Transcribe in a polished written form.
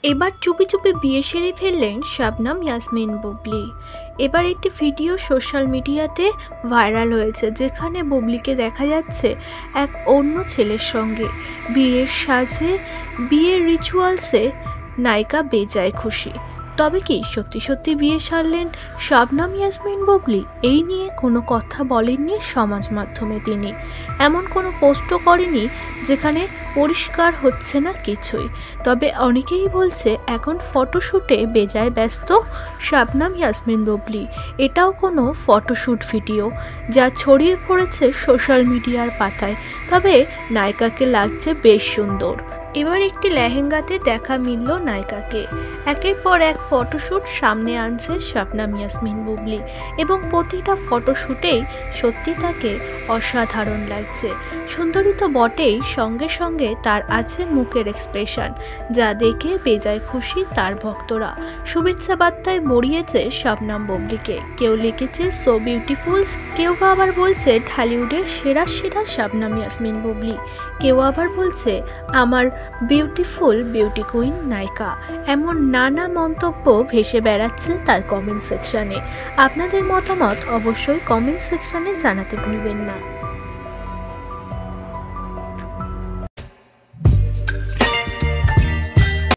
এবার চুপি চুপি বিয়ে সেরে ফেললেন শবনম ইয়াসমিন বুবলি। এবার একটি ভিডিও সোশ্যাল মিডিয়াতে ভাইরাল হয়েছে, যেখানে বুবলিকে দেখা যাচ্ছে এক অন্য ছেলের সঙ্গে। বিয়ের সাজে, বিয়ের রিচুয়ালসে নায়িকা বেজায় খুশি। তবে কি সত্যি সত্যি বিয়ে সারলেন শবনম ইয়াসমিন বুবলি? এই নিয়ে কোনো কথা বলেননি সমাজ মাধ্যমে তিনি। এমন কোনো পোস্টও করেনি যেখানে পরিষ্কার হচ্ছে না কিছুই। তবে অনেকেই বলছে এখন ফটোশ্যুটে বেজায় ব্যস্ত শবনম ইয়াসমিন বুবলি। এটাও কোনো ফটোশ্যুট ভিডিও যা ছড়িয়ে পড়েছে সোশ্যাল মিডিয়ার পাতায়। তবে নায়িকাকে লাগছে বেশ সুন্দর। এবার একটি লেহেঙ্গাতে দেখা মিলল নায়িকাকে। একের পর এক ফটোশ্যুট সামনে আনছে শবনম ইয়াসমিন বুবলি, এবং প্রতিটা ফটোশ্যুটেই সত্যি তাকে অসাধারণ লাগছে। সুন্দরী তো বটেই, সঙ্গে সঙ্গে তার আছে মুখের এক্সপ্রেশন, যা দেখে বেজায় খুশি তার ভক্তরা। শুভেচ্ছা বার্তায় ভরিয়েছে শবনম বুবলিকে। কেউ লিখেছে সো বিউটিফুল, কেউ আবার বলছে ঢালিউডের সেরা সেরা শবনম ইয়াসমিন বুবলি, কেউ আবার বলছে আমার বিউটিফুল বিউটি কুইন নায়িকা। এমন নানা মন্তব্য ভেসে বেড়াচ্ছে তার কমেন্ট সেকশনে। আপনাদের মতামত অবশ্যই কমেন্ট সেকশনে জানাতে ভুলবেন না।